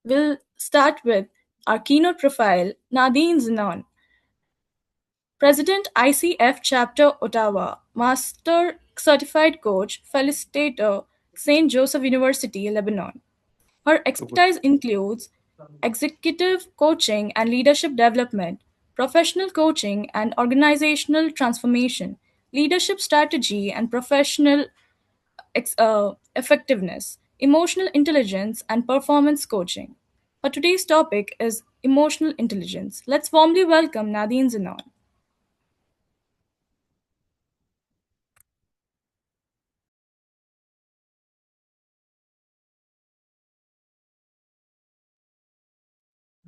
We'll start with our keynote profile, Nadine Zeinoun, President ICF Chapter Ottawa, Master Certified Coach, Felicitator, St. Joseph University, Lebanon. Her expertise includes executive coaching and leadership development, professional coaching and organizational transformation, leadership strategy and professional effectiveness, emotional intelligence, and performance coaching. But today's topic is emotional intelligence. Let's warmly welcome Nadine Zeinoun.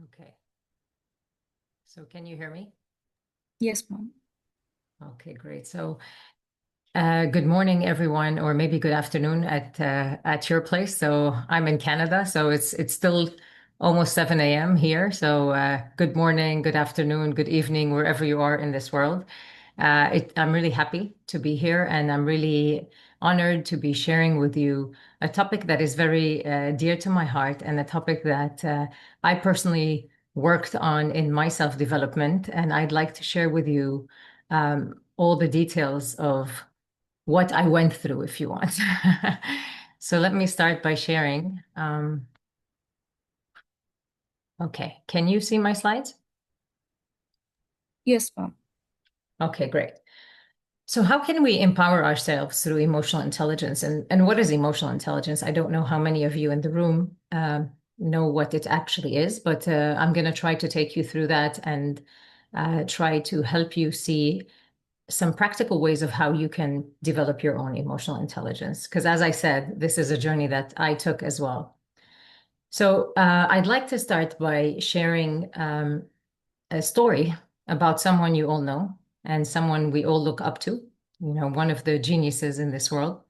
Okay. So can you hear me? Yes, ma'am. Okay, great. So good morning, everyone, or maybe good afternoon at your place. So I'm in Canada, so it's still almost 7 a.m. here. So good morning, good afternoon, good evening, wherever you are in this world. I'm really happy to be here, and I'm really honored to be sharing with you a topic that is very dear to my heart, and a topic that I personally worked on in my self-development. And I'd like to share with you all the details of what I went through, if you want. So let me start by sharing. Okay, can you see my slides? Yes, ma'am. Okay, great. So how can we empower ourselves through emotional intelligence? And what is emotional intelligence? I don't know how many of you in the room know what it actually is, but I'm going to try to take you through that and try to help you see some practical ways of how you can develop your own emotional intelligence. Because as I said, this is a journey that I took as well. So I'd like to start by sharing a story about someone you all know and someone we all look up to, one of the geniuses in this world.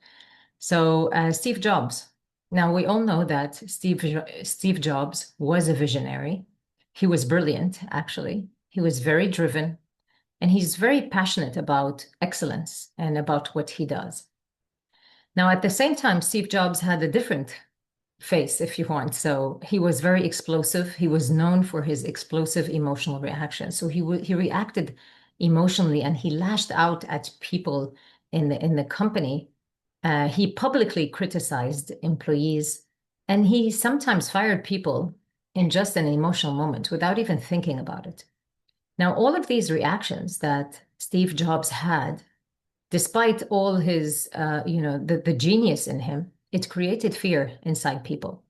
So Steve Jobs. Now, we all know that Steve Jobs was a visionary. He was brilliant, actually. He was very driven, and he's very passionate about excellence and about what he does. Now, at the same time, Steve Jobs had a different face, if you want. So he was very explosive. He was known for his explosive emotional reactions. So he reacted emotionally, and he lashed out at people in the company. He publicly criticized employees, and he sometimes fired people in just an emotional moment without even thinking about it. Now, all of these reactions that Steve Jobs had, despite all his, the genius in him, it created fear inside people.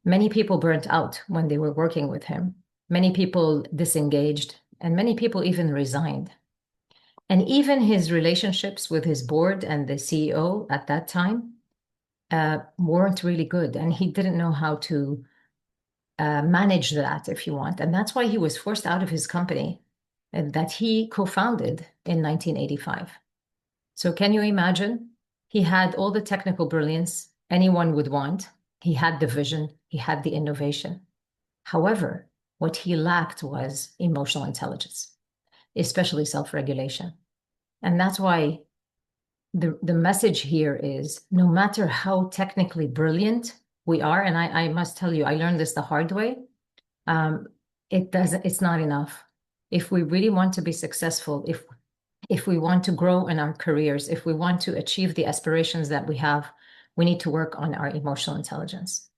Many people burnt out when they were working with him. Many people disengaged, and many people even resigned. And even his relationships with his board and the CEO at that time weren't really good. And he didn't know how to manage that, if you want. And that's why he was forced out of his company that he co-founded in 1985. So can you imagine? He had all the technical brilliance anyone would want. He had the vision, he had the innovation. However, what he lacked was emotional intelligence, especially self-regulation. And that's why the message here is no matter how technically brilliant we are, and I must tell you, I learned this the hard way, it's not enough. If we really want to be successful, if we want to grow in our careers, if we want to achieve the aspirations that we have, we need to work on our emotional intelligence.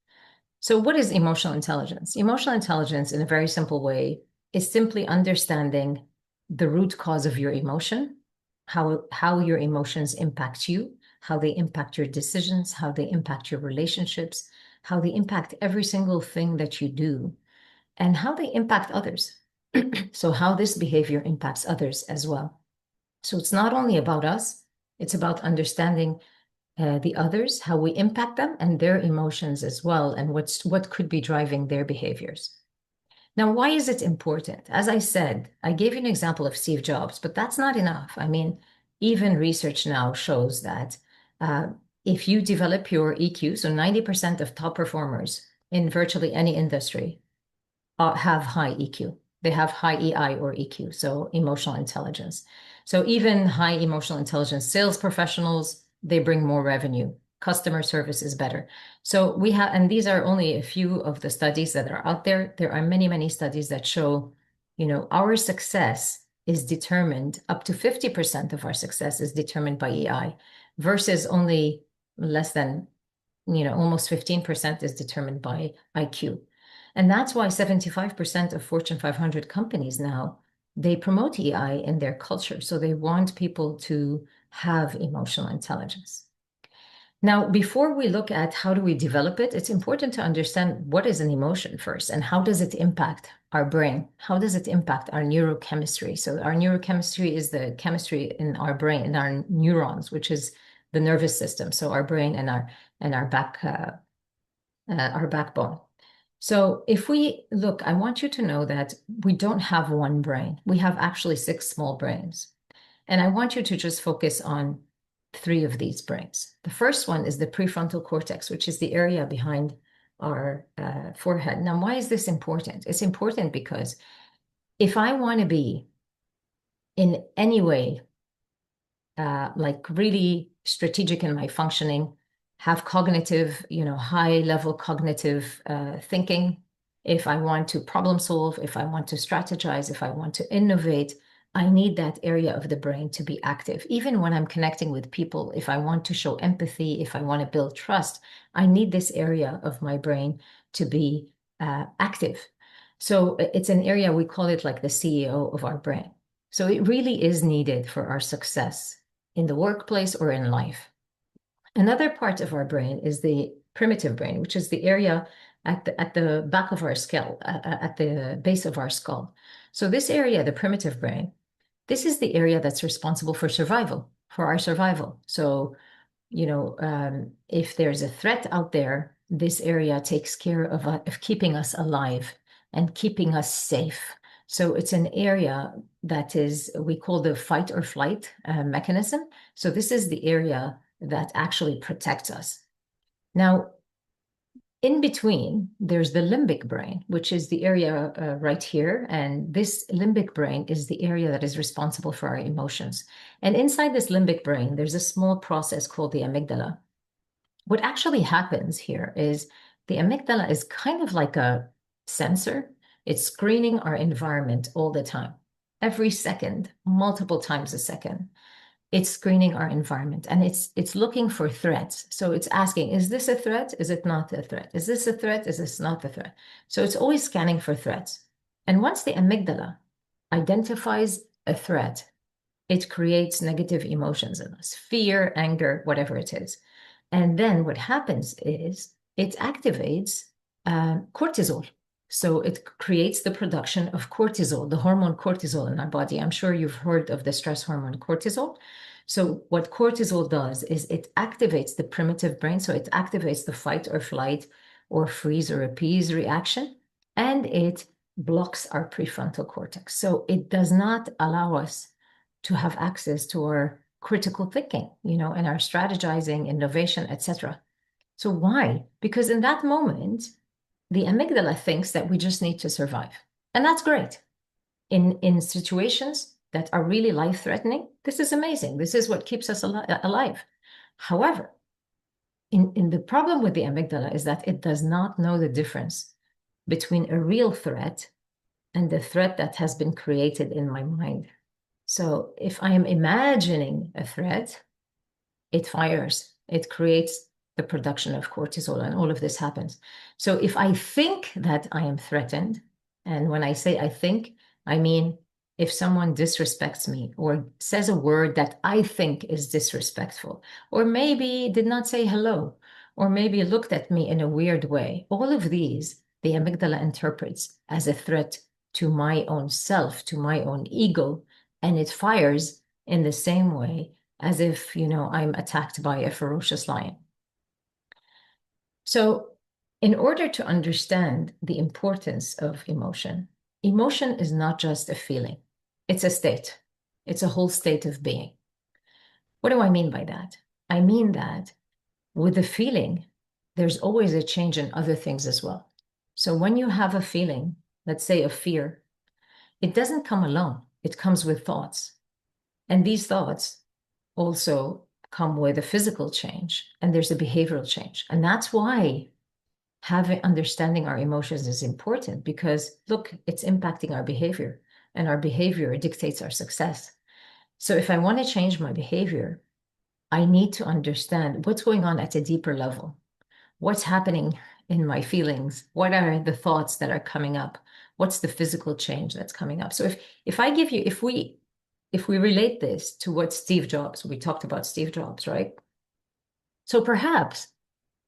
So what is emotional intelligence? Emotional intelligence, in a very simple way, is simply understanding the root cause of your emotion, how your emotions impact you, how they impact your decisions, how they impact your relationships, how they impact every single thing that you do, and how they impact others. So how this behavior impacts others as well. So it's not only about us, it's about understanding the others, how we impact them and their emotions as well, and what could be driving their behaviors. Now, why is it important? As I said, I gave you an example of Steve Jobs, but that's not enough. I mean, even research now shows that if you develop your EQ, so 90% of top performers in virtually any industry have high EQ. They have high EI or EQ, so emotional intelligence. So even high emotional intelligence sales professionals, they bring more revenue customer service is better. So we have, and these are only a few of the studies that are out there. There are many, many studies that show, our success is determined, up to 50% of our success is determined by EI versus only less than, almost 15% is determined by IQ. And that's why 75% of Fortune 500 companies now, they promote EI in their culture. So they want people to have emotional intelligence. Now, before we look at how do we develop it, it's important to understand what is an emotion first and how does it impact our brain? How does it impact our neurochemistry? So our neurochemistry is the chemistry in our brain, in our neurons, which is the nervous system. So our brain and our backbone. So if we look, I want you to know that we don't have one brain. We have actually 6 small brains. And I want you to just focus on 3 of these brains. The first one is the prefrontal cortex, which is the area behind our forehead. Now, why is this important? It's important because if I want to be in any way like really strategic in my functioning, have cognitive, high level cognitive thinking, if I want to problem solve, if I want to strategize, if I want to innovate, I need that area of the brain to be active. Even when I'm connecting with people, if I want to show empathy, if I want to build trust, I need this area of my brain to be active. So it's an area, we call it like the CEO of our brain. So it really is needed for our success in the workplace or in life. Another part of our brain is the primitive brain, which is the area at the back of our skull, at the base of our skull. So this area, the primitive brain, this is the area that's responsible for survival, for our survival. So, if there's a threat out there, this area takes care of keeping us alive and keeping us safe. So it's an area that we call the fight or flight mechanism. So this is the area that actually protects us. Now, in between, there's the limbic brain, which is the area right here. And this limbic brain is the area that is responsible for our emotions. And inside this limbic brain, there's a small process called the amygdala. What actually happens here is the amygdala is kind of like a sensor. It's screening our environment all the time, every second, multiple times a second. It's screening our environment and it's looking for threats. So it's asking, is this a threat? Is it not a threat? Is this a threat? Is this not a threat? So it's always scanning for threats. And once the amygdala identifies a threat, it creates negative emotions in us, fear, anger, whatever it is. And then what happens is it activates cortisol. So it creates the production of cortisol, the hormone cortisol in our body. I'm sure you've heard of the stress hormone cortisol. So what cortisol does is it activates the primitive brain. So it activates the fight or flight or freeze or appease reaction, and it blocks our prefrontal cortex. So it does not allow us to have access to our critical thinking, and our strategizing, innovation, etc. So why? Because in that moment, the amygdala thinks that we just need to survive. And that's great. In situations that are really life-threatening, this is amazing. This is what keeps us alive. However, in the problem with the amygdala is that it does not know the difference between a real threat and the threat that has been created in my mind. So if I am imagining a threat, it fires, it creates the production of cortisol, and all of this happens. So if I think that I am threatened, and when I say I think, I mean if someone disrespects me or says a word that I think is disrespectful, or maybe did not say hello, or maybe looked at me in a weird way, all of these, the amygdala interprets as a threat to my own self, to my own ego, and it fires in the same way as if, I'm attacked by a ferocious lion. So in order to understand the importance of emotion, emotion is not just a feeling. It's a state. It's a whole state of being. What do I mean by that? I mean that with the feeling, there's always a change in other things as well. So when you have a feeling, let's say of fear, it doesn't come alone. It comes with thoughts. And these thoughts also come with a physical change and there's a behavioral change. And that's why understanding our emotions is important, because look, it's impacting our behavior, and our behavior dictates our success. So if I want to change my behavior, I need to understand what's going on at a deeper level. What's happening in my feelings? What are the thoughts that are coming up? What's the physical change that's coming up? So if we relate this to what Steve Jobs, we talked about Steve Jobs, right? So perhaps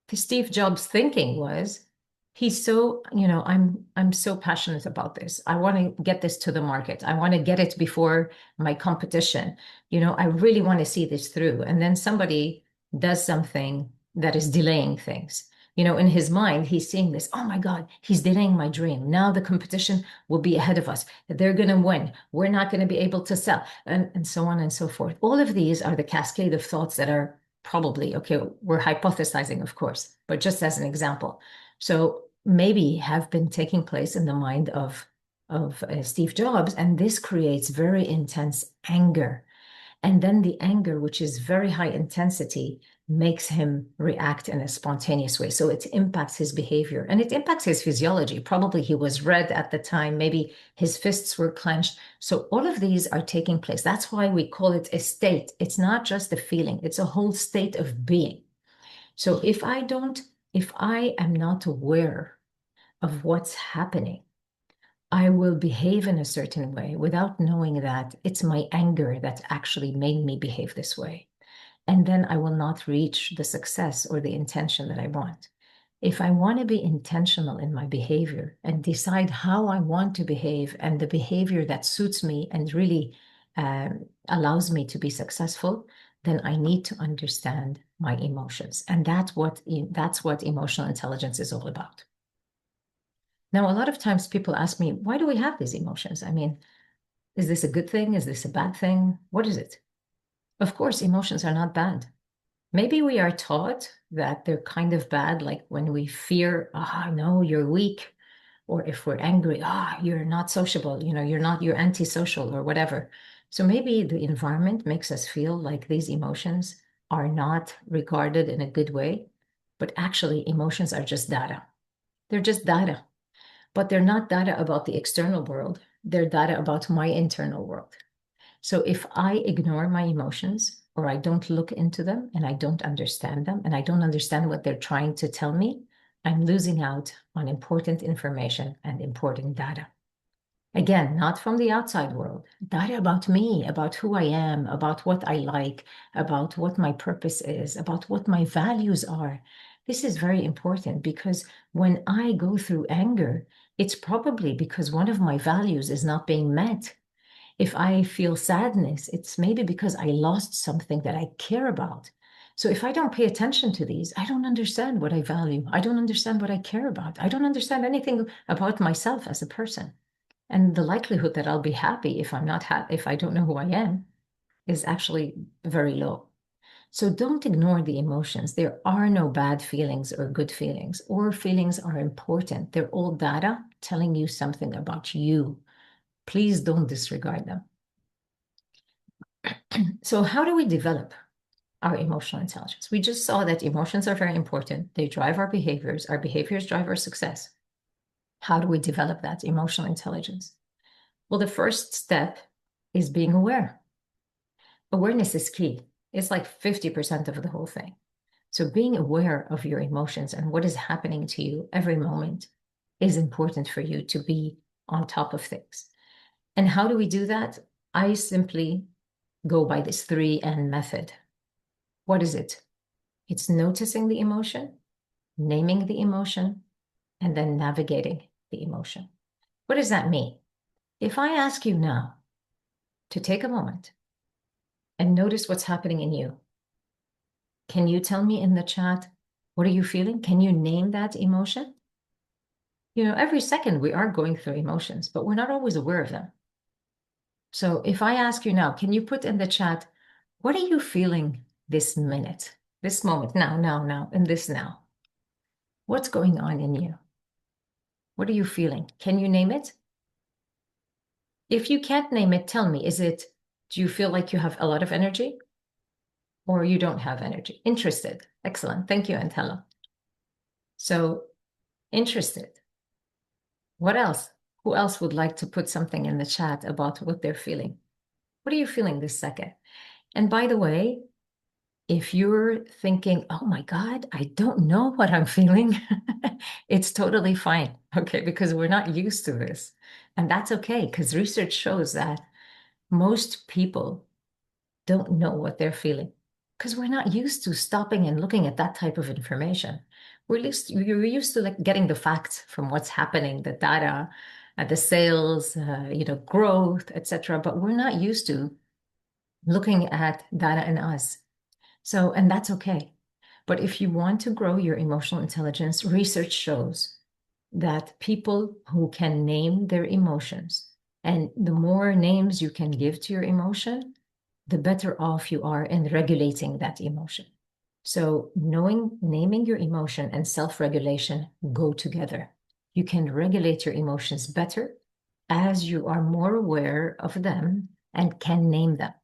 the Steve Jobs thinking was, he's so, I'm so passionate about this. I want to get this to the market. I want to get it before my competition. I really want to see this through. And then somebody does something that is delaying things. In his mind, he's seeing this, oh my God, he's delaying my dream. Now the competition will be ahead of us. They're going to win. We're not going to be able to sell, and so on and so forth. All of these are the cascade of thoughts that are probably, okay, we're hypothesizing, of course, but just as an example. So maybe have been taking place in the mind of Steve Jobs, and this creates very intense anger. And then the anger, which is very high intensity, makes him react in a spontaneous way. So it impacts his behavior and it impacts his physiology. Probably he was red at the time. Maybe his fists were clenched. So all of these are taking place. That's why we call it a state. It's not just a feeling, it's a whole state of being. So if I am not aware of what's happening, I will behave in a certain way without knowing that it's my anger that actually made me behave this way. And then I will not reach the success or the intention that I want. If I want to be intentional in my behavior and decide how I want to behave and the behavior that suits me and really allows me to be successful, then I need to understand my emotions. And that's what emotional intelligence is all about. Now, a lot of times people ask me, why do we have these emotions? I mean, is this a good thing? Is this a bad thing? What is it? Of course, emotions are not bad. Maybe we are taught that they're kind of bad, like when we fear, no, you're weak. Or if we're angry, you're not sociable, you're antisocial or whatever. So maybe the environment makes us feel like these emotions are not regarded in a good way. But actually, emotions are just data. They're just data. But they're not data about the external world. They're data about my internal world. So if I ignore my emotions or I don't look into them and I don't understand them and I don't understand what they're trying to tell me, I'm losing out on important information and important data. Again, not from the outside world, data about me, about who I am, about what I like, about what my purpose is, about what my values are. This is very important because when I go through anger, it's probably because one of my values is not being met. If I feel sadness, it's maybe because I lost something that I care about. So if I don't pay attention to these, I don't understand what I value. I don't understand what I care about. I don't understand anything about myself as a person. And the likelihood that I'll be happy if if I don't know who I am is actually very low. So don't ignore the emotions. There are no bad feelings or good feelings, or feelings are important. They're all data telling you something about you. Please don't disregard them. So how do we develop our emotional intelligence? We just saw that emotions are very important. They drive our behaviors. Our behaviors drive our success. How do we develop that emotional intelligence? Well, the first step is being aware. Awareness is key. It's like 50% of the whole thing. So being aware of your emotions and what is happening to you every moment is important for you to be on top of things. And how do we do that? I simply go by this 3N method. What is it? It's noticing the emotion, naming the emotion, and then navigating the emotion. What does that mean? If I ask you now to take a moment and notice what's happening in you, can you tell me in the chat, what are you feeling? Can you name that emotion? Every second we are going through emotions, but we're not always aware of them. So if I ask you now, can you put in the chat, what are you feeling this minute, this moment, now, in this now? What's going on in you? What are you feeling? Can you name it? If you can't name it, tell me, do you feel like you have a lot of energy? or you don't have energy. Interested. Excellent. Thank you, Antella. So interested. What else? Who else would like to put something in the chat about what they're feeling? What are you feeling this second? And by the way, if you're thinking, oh my God, I don't know what I'm feeling, it's totally fine, okay? Because we're not used to this. And that's okay, because research shows that most people don't know what they're feeling because we're not used to stopping and looking at that type of information. You're used to like getting the facts from what's happening, the data, the sales, growth, etc. But we're not used to looking at data in us. So, and that's okay. But if you want to grow your emotional intelligence, research shows that people who can name their emotions, and the more names you can give to your emotion, the better off you are in regulating that emotion. So naming your emotion and self-regulation go together. You can regulate your emotions better as you are more aware of them and can name them.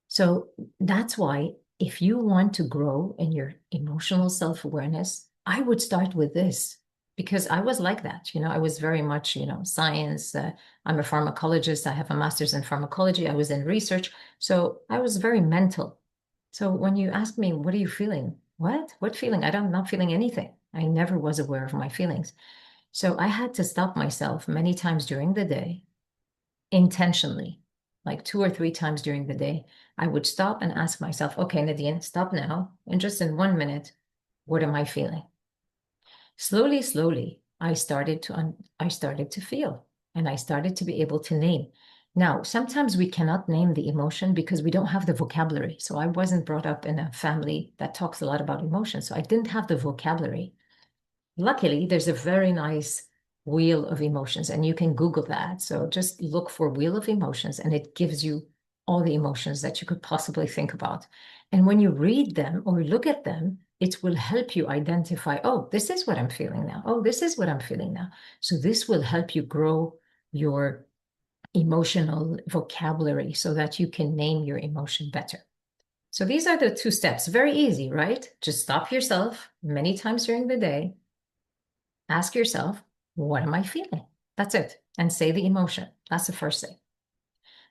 So that's why if you want to grow in your emotional self-awareness, I would start with this because I was like that. I was very much, science. I'm a pharmacologist. I have a master's in pharmacology. I was in research. So I was very mental. So when you ask me, what are you feeling? What feeling? I'm not feeling anything. I never was aware of my feelings. So I had to stop myself many times during the day intentionally, like 2 or 3 times during the day. I would stop and ask myself, okay, Nadine, stop now. And just in 1 minute, what am I feeling? Slowly, I started to feel, and I started to be able to name. Now, sometimes we cannot name the emotion because we don't have the vocabulary. So I wasn't brought up in a family that talks a lot about emotions. So I didn't have the vocabulary. Luckily, there's a very nice wheel of emotions, and you can Google that. So just look for wheel of emotions, and it gives you all the emotions that you could possibly think about. And when you read them or look at them, it will help you identify, oh, this is what I'm feeling now. Oh, this is what I'm feeling now. So this will help you grow your emotional vocabulary so that you can name your emotion better. So these are the 2 steps. Very easy, right? Just stop yourself many times during the day. Ask yourself, what am I feeling? That's it. And say the emotion. That's the first thing.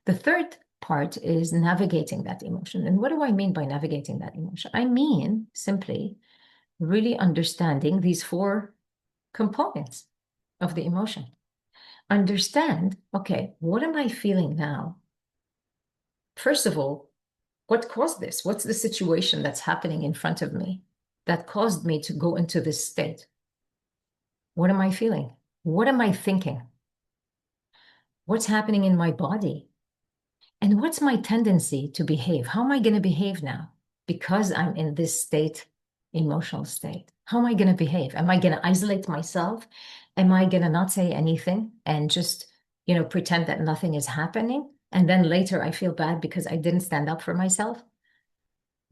The third part is navigating that emotion. And what do I mean by navigating that emotion? I mean simply really understanding these 4 components of the emotion. Understand, okay, what am I feeling now? First of all, what caused this? What's the situation that's happening in front of me that caused me to go into this state? What am I feeling? What am I thinking? What's happening in my body? And what's my tendency to behave? How am I going to behave now? Because I'm in this state, emotional state. How am I going to behave? Am I going to isolate myself? Am I going to not say anything and just, pretend that nothing is happening? And then later I feel bad because I didn't stand up for myself?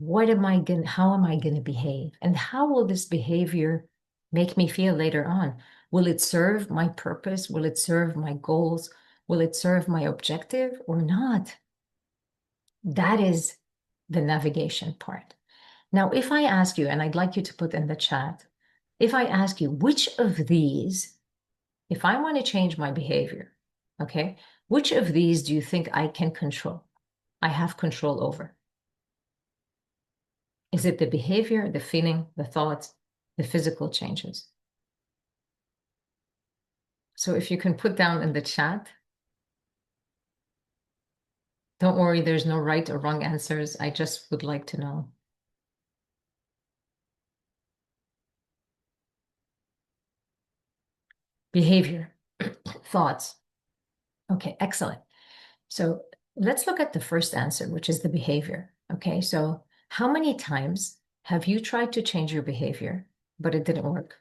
How am I going to behave? And how will this behavior make me feel later on? Will it serve my purpose? Will it serve my goals? Will it serve my objective or not? That is the navigation part. Now, if I ask you, and I'd like you to put in the chat, if I ask you, which of these, if I want to change my behavior, okay, which of these do you think I can control? I have control over. Is it the behavior, the feeling, the thoughts, the physical changes? So if you can put down in the chat, don't worry, there's no right or wrong answers. I just would like to know. Behavior, thoughts. Okay, excellent. So let's look at the first answer, which is the behavior. Okay, so how many times have you tried to change your behavior, but it didn't work?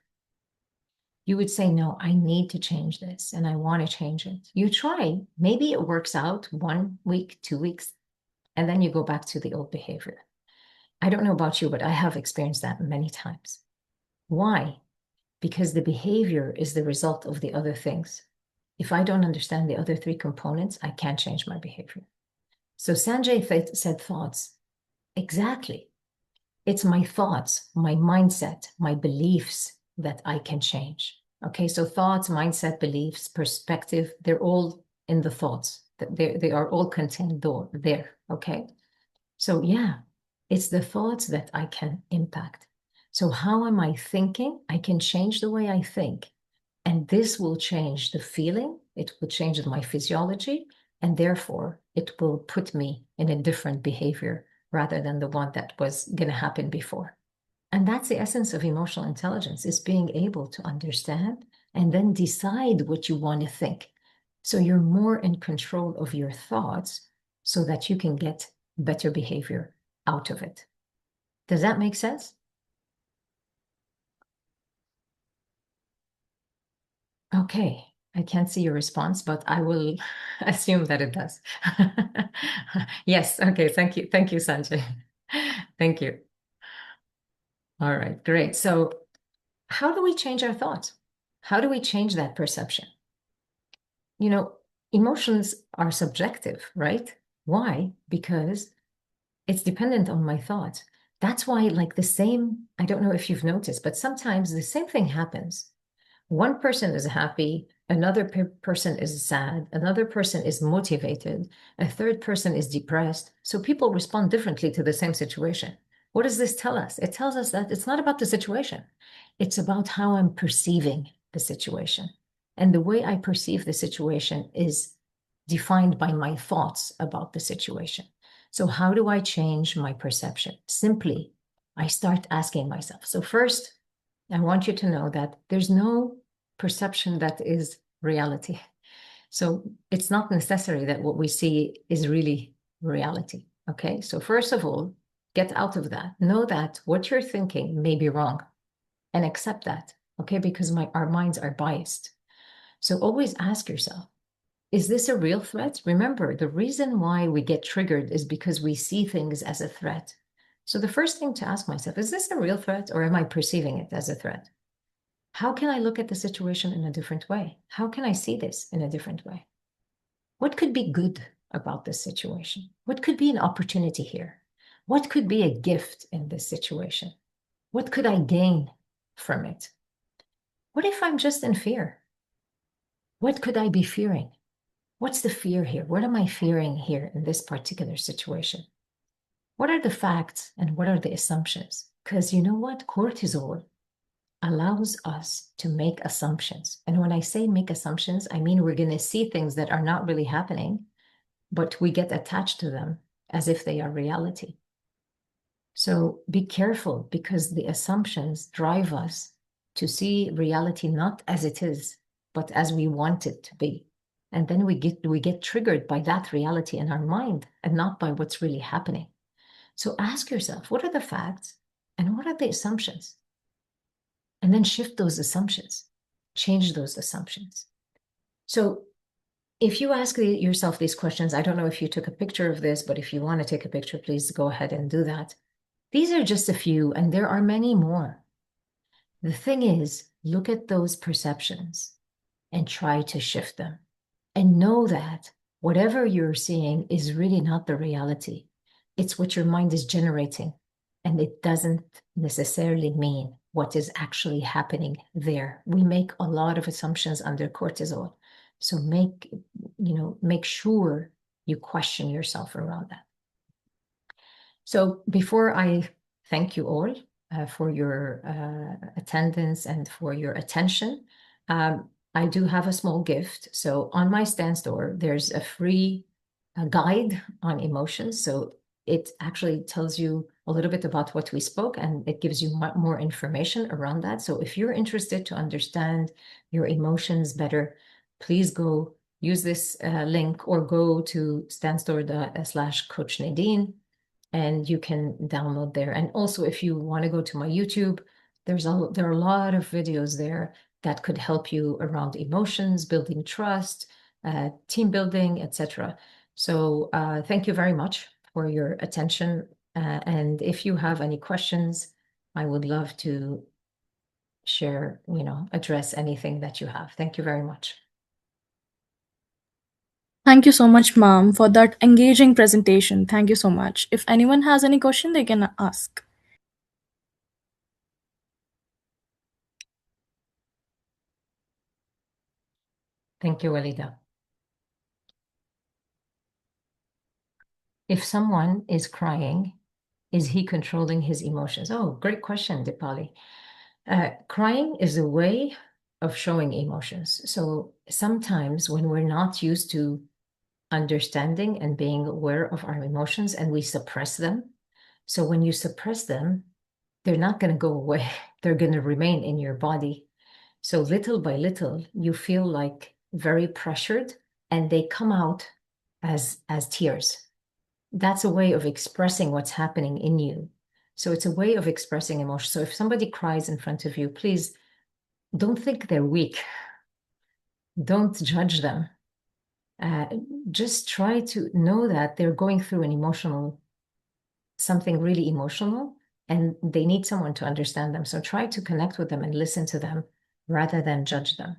You would say, no, I need to change this and I want to change it. You try, maybe it works out 1 week, 2 weeks, and then you go back to the old behavior. I don't know about you, but I have experienced that many times. Why? Because the behavior is the result of the other things. If I don't understand the other 3 components, I can't change my behavior. So Sanjay said thoughts. Exactly. It's my thoughts, my mindset, my beliefs that I can change. Okay, so thoughts, mindset, beliefs, perspective, they're all in the thoughts. They are all contained there. Okay, so yeah, it's the thoughts that I can impact. So how am I thinking? I can change the way I think. And this will change the feeling, it will change my physiology, and therefore it will put me in a different behavior rather than the one that was going to happen before. And that's the essence of emotional intelligence, is being able to understand and then decide what you want to think. So you're more in control of your thoughts so that you can get better behavior out of it. Does that make sense? Okay. I can't see your response, but I will assume that it does. Yes. Okay. Thank you. Thank you, Sanjay. Thank you. All right. Great. So how do we change our thoughts? How do we change that perception? You know, emotions are subjective, right? Why? Because it's dependent on my thoughts. That's why, like the same, I don't know if you've noticed, but sometimes the same thing happens. One person is happy, another person is sad, another person is motivated, a third person is depressed. So people respond differently to the same situation. What does this tell us? It tells us that it's not about the situation, it's about how I'm perceiving the situation. And the way I perceive the situation is defined by my thoughts about the situation. So, how do I change my perception? Simply, I start asking myself. So, first, I want you to know that there's no perception that is reality. So it's not necessary that what we see is really reality. Okay. So, first of all, get out of that. Know that what you're thinking may be wrong and accept that. Okay. Because our minds are biased. So, always ask yourself, is this a real threat? Remember, the reason why we get triggered is because we see things as a threat. So, the first thing to ask myself, is this a real threat or am I perceiving it as a threat? How can I look at the situation in a different way? How can I see this in a different way? What could be good about this situation? What could be an opportunity here? What could be a gift in this situation? What could I gain from it? What if I'm just in fear? What could I be fearing? What's the fear here? What am I fearing here in this particular situation? What are the facts and what are the assumptions? Because you know what? Cortisol allows us to make assumptions. And when I say make assumptions, I mean we're going to see things that are not really happening, but we get attached to them as if they are reality. So be careful because the assumptions drive us to see reality not as it is, but as we want it to be. And then we get triggered by that reality in our mind and not by what's really happening. So ask yourself, what are the facts and what are the assumptions? And then shift those assumptions, change those assumptions. So if you ask yourself these questions, I don't know if you took a picture of this, but if you want to take a picture, please go ahead and do that. These are just a few, and there are many more. The thing is, look at those perceptions and try to shift them. And know that whatever you're seeing is really not the reality. It's what your mind is generating. And it doesn't necessarily mean what is actually happening there. We make a lot of assumptions under cortisol. So make sure you question yourself around that. So before I thank you all for your attendance and for your attention, I do have a small gift. So on my stand store, there's a free guide on emotions. So it actually tells you a little bit about what we spoke and it gives you more information around that. So if you're interested to understand your emotions better, please go use this link or go to standstore.com/Coach Nadine and you can download there. And also, if you want to go to my YouTube, there are a lot of videos there that could help you around emotions, building trust, team building, etc. So thank you very much for your attention. And if you have any questions, I would love to share, address anything that you have. Thank you very much. Thank you so much, ma'am, for that engaging presentation. Thank you so much. If anyone has any question, they can ask. Thank you, Walida. If someone is crying, is he controlling his emotions? Oh, great question, Dipali. Crying is a way of showing emotions. So sometimes when we're not used to understanding and being aware of our emotions and we suppress them, so when you suppress them, they're not going to go away. They're going to remain in your body. So little by little, you feel like very pressured and they come out as tears. That's a way of expressing what's happening in you. So it's a way of expressing emotion. So if somebody cries in front of you, please don't think they're weak. Don't judge them. Uh, just try to know that they're going through an emotional, something really emotional, and they need someone to understand them. So try to connect with them and listen to them rather than judge them.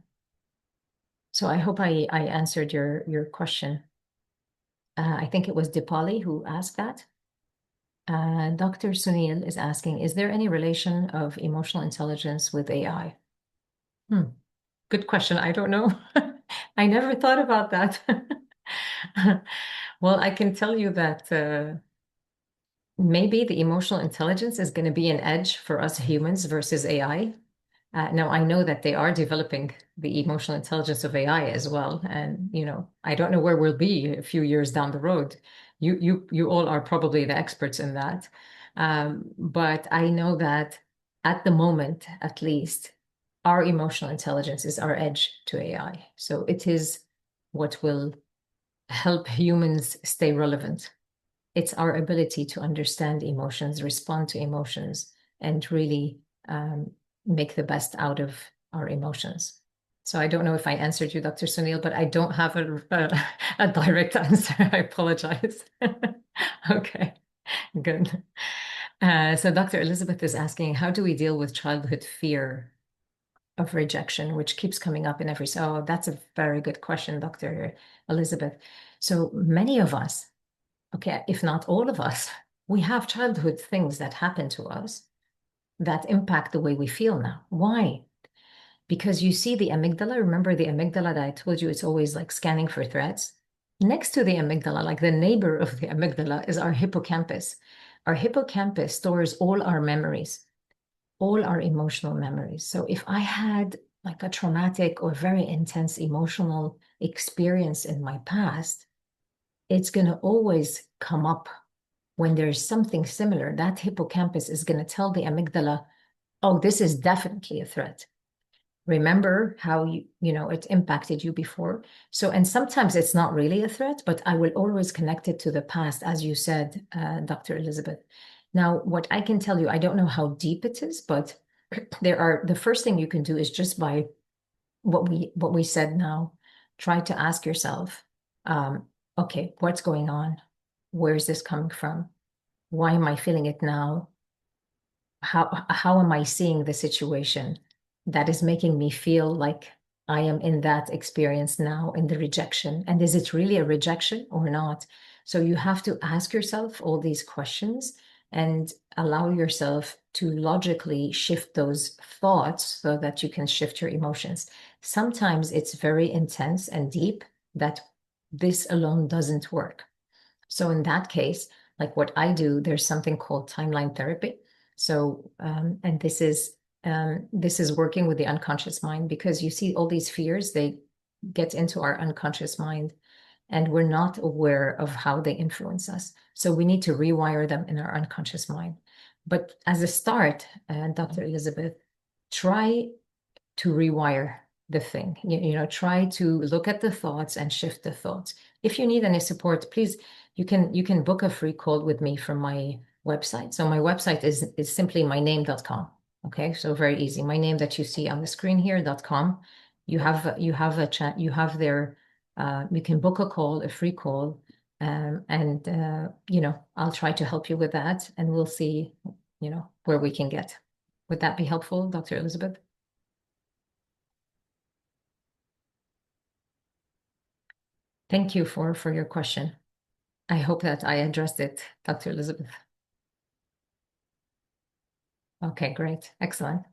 So I hope I answered your question. I think it was Dipali who asked that. Dr. Sunil is asking, is there any relation of emotional intelligence with AI? Good question. I don't know. I never thought about that. Well, I can tell you that maybe the emotional intelligence is going to be an edge for us humans versus AI. Now, I know that they are developing the emotional intelligence of AI as well. And, I don't know where we'll be a few years down the road. You all are probably the experts in that. But I know that at the moment, at least, our emotional intelligence is our edge to AI. So it is what will help humans stay relevant. It's our ability to understand emotions, respond to emotions, and really make the best out of our emotions. So I don't know if I answered you, Dr. Sunil, but I don't have a direct answer. I apologize. Okay, good. So Dr. Elizabeth is asking, how do we deal with childhood fear of rejection, which keeps coming up in every, so that's a very good question, Dr. Elizabeth. So many of us, okay, if not all of us, we have childhood things that happen to us that impact the way we feel now. Why? Because you see the amygdala, remember the amygdala that I told you, it's always like scanning for threats. Next to the amygdala, like the neighbor of the amygdala, is our hippocampus. Our hippocampus stores all our memories, all our emotional memories. So if I had like a traumatic or very intense emotional experience in my past, it's going to always come up when there's something similar. That hippocampus is going to tell the amygdala, oh, this is definitely a threat. Remember how it impacted you before. So, and sometimes it's not really a threat, but I will always connect it to the past, as you said, Dr. Elizabeth. Now, what I can tell you, I don't know how deep it is, but the first thing you can do is just by what we said now, try to ask yourself, okay, what's going on? Where is this coming from? Why am I feeling it now? How am I seeing the situation that is making me feel like I am in that experience now in the rejection? And is it really a rejection or not? So you have to ask yourself all these questions and allow yourself to logically shift those thoughts so that you can shift your emotions. Sometimes it's very intense and deep that this alone doesn't work. So in that case, like what I do, there's something called timeline therapy. So, and this is working with the unconscious mind, because you see all these fears, they get into our unconscious mind and we're not aware of how they influence us. So we need to rewire them in our unconscious mind. But as a start, Dr. Elizabeth, try to rewire the thing. Try to look at the thoughts and shift the thoughts. If you need any support, please, you can book a free call with me from my website. So my website is simply myname.com. Okay, so very easy. My name that you see on the screen here.com. You have a chat. You have there. You can book a call, a free call, and I'll try to help you with that, and we'll see where we can get. Would that be helpful, Dr. Elizabeth? Thank you for your question. I hope that I addressed it, Dr. Elizabeth. Okay, great. Excellent.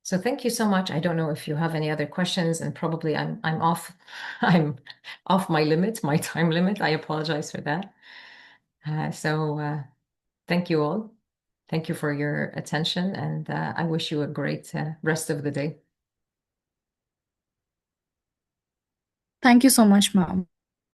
So thank you so much. I don't know if you have any other questions, and probably I'm off I'm off my limit, my time limit. I apologize for that. Thank you all. Thank you for your attention, and I wish you a great rest of the day. Thank you so much, ma'am.